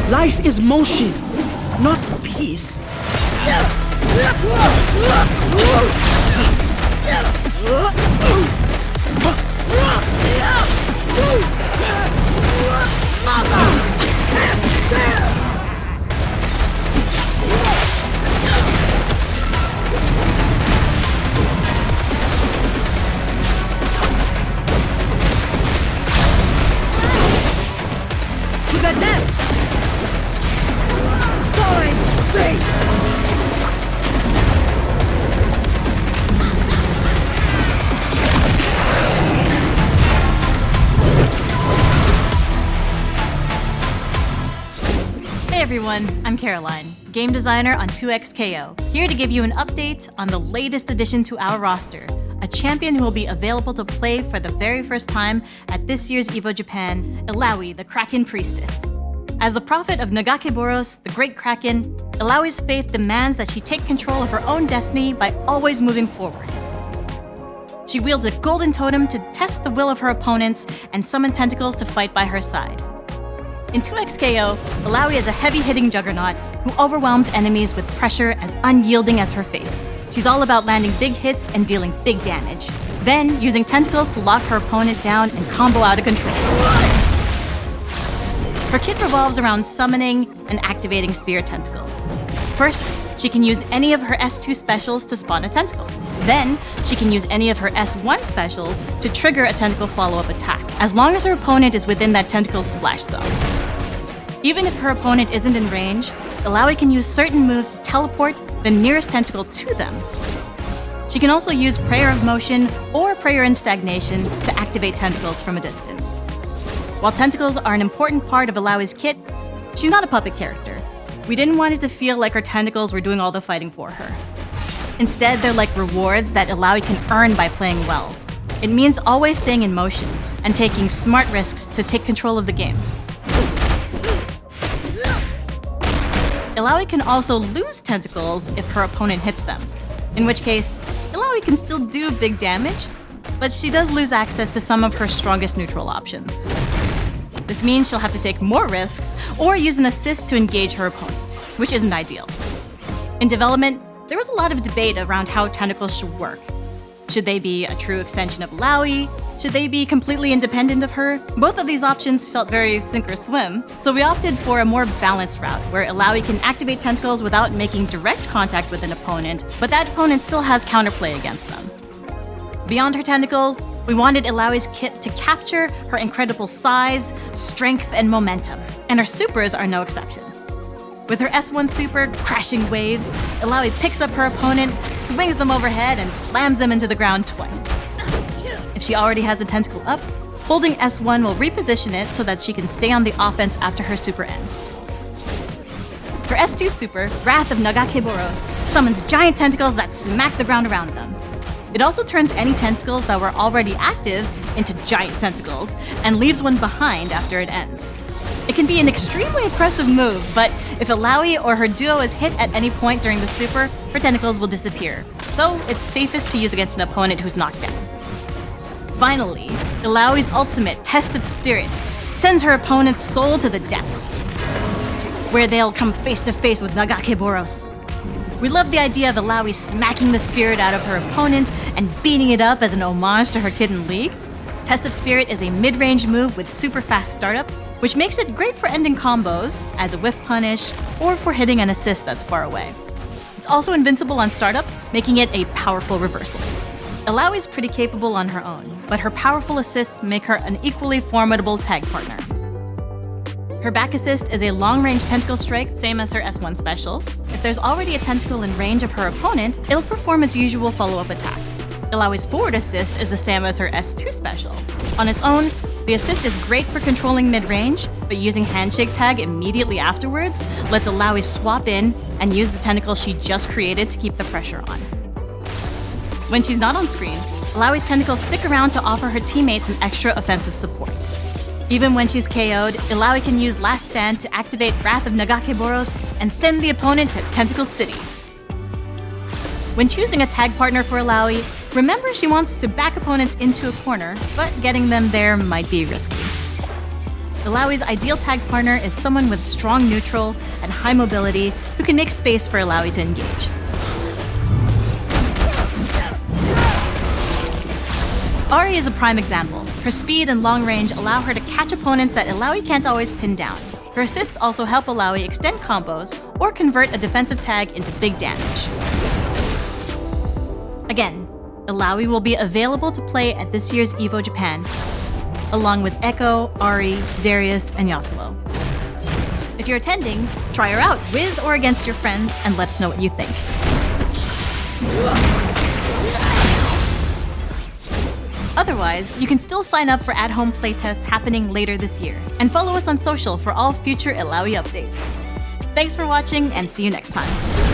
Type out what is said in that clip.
Life is motion, not peace. To the depths! Find faith! Hey everyone, I'm Caroline, game designer on 2XKO, here to give you an update on the latest addition to our roster, a champion who will be available to play for the very first time at this year's EVO Japan, Illaoi the Kraken Priestess. As the prophet of Nagakeboros, the great Kraken, Illaoi's faith demands that she take control of her own destiny by always moving forward. She wields a golden totem to test the will of her opponents and summon tentacles to fight by her side. In 2XKO, Illaoi is a heavy-hitting juggernaut who overwhelms enemies with pressure as unyielding as her faith. She's all about landing big hits and dealing big damage, then using tentacles to lock her opponent down and combo out of control. Her kit revolves around summoning and activating spear tentacles. First, she can use any of her S2 specials to spawn a tentacle. Then, she can use any of her S1 specials to trigger a tentacle follow-up attack, as long as her opponent is within that tentacle's splash zone. Even if her opponent isn't in range, Illaoi can use certain moves to teleport the nearest tentacle to them. She can also use Prayer of Motion or Prayer in Stagnation to activate tentacles from a distance. While tentacles are an important part of Illaoi's kit, she's not a puppet character. We didn't want it to feel like her tentacles were doing all the fighting for her. Instead, they're like rewards that Illaoi can earn by playing well. It means always staying in motion and taking smart risks to take control of the game. Illaoi can also lose tentacles if her opponent hits them, in which case, Illaoi can still do big damage, but she does lose access to some of her strongest neutral options. This means she'll have to take more risks or use an assist to engage her opponent, which isn't ideal. In development, there was a lot of debate around how tentacles should work. Should they be a true extension of Illaoi? Should they be completely independent of her? Both of these options felt very sink or swim, so we opted for a more balanced route, where Illaoi can activate tentacles without making direct contact with an opponent, but that opponent still has counterplay against them. Beyond her tentacles, we wanted Illaoi's kit to capture her incredible size, strength, and momentum, and her supers are no exception. With her S1 super, Crashing Waves, Illaoi picks up her opponent, swings them overhead, and slams them into the ground twice. If she already has a tentacle up, holding S1 will reposition it so that she can stay on the offense after her super ends. Her S2 super, Wrath of Nagakeboros, summons giant tentacles that smack the ground around them. It also turns any tentacles that were already active into giant tentacles and leaves one behind after it ends. It can be an extremely impressive move, but if Illaoi or her duo is hit at any point during the super, her tentacles will disappear, so it's safest to use against an opponent who's knocked down. Finally, Illaoi's ultimate, Test of Spirit, sends her opponent's soul to the depths, where they'll come face to face with Nagakeboros. We love the idea of Illaoi smacking the spirit out of her opponent and beating it up as an homage to her kid in League. Test of Spirit is a mid-range move with super fast startup, which makes it great for ending combos, as a whiff punish, or for hitting an assist that's far away. It's also invincible on startup, making it a powerful reversal. Illaoi is pretty capable on her own, but her powerful assists make her an equally formidable tag partner. Her back assist is a long-range tentacle strike, same as her S1 special. If there's already a tentacle in range of her opponent, it'll perform its usual follow-up attack. Illaoi's forward assist is the same as her S2 special. On its own, the assist is great for controlling mid-range, but using Handshake Tag immediately afterwards lets Illaoi swap in and use the tentacle she just created to keep the pressure on. When she's not on screen, Illaoi's tentacles stick around to offer her teammates an extra offensive support. Even when she's KO'd, Illaoi can use Last Stand to activate Wrath of Nagakeboros and send the opponent to Tentacle City. When choosing a tag partner for Illaoi, remember she wants to back opponents into a corner, but getting them there might be risky. Illaoi's ideal tag partner is someone with strong neutral and high mobility who can make space for Illaoi to engage. Ari is a prime example. Her speed and long range allow her to catch opponents that Illaoi can't always pin down. Her assists also help Illaoi extend combos or convert a defensive tag into big damage. Again, Illaoi will be available to play at this year's EVO Japan, along with Echo, Ari, Darius, and Yasuo. If you're attending, try her out with or against your friends and let us know what you think. Otherwise, you can still sign up for at-home playtests happening later this year, and follow us on social for all future Illaoi updates. Thanks for watching, and see you next time.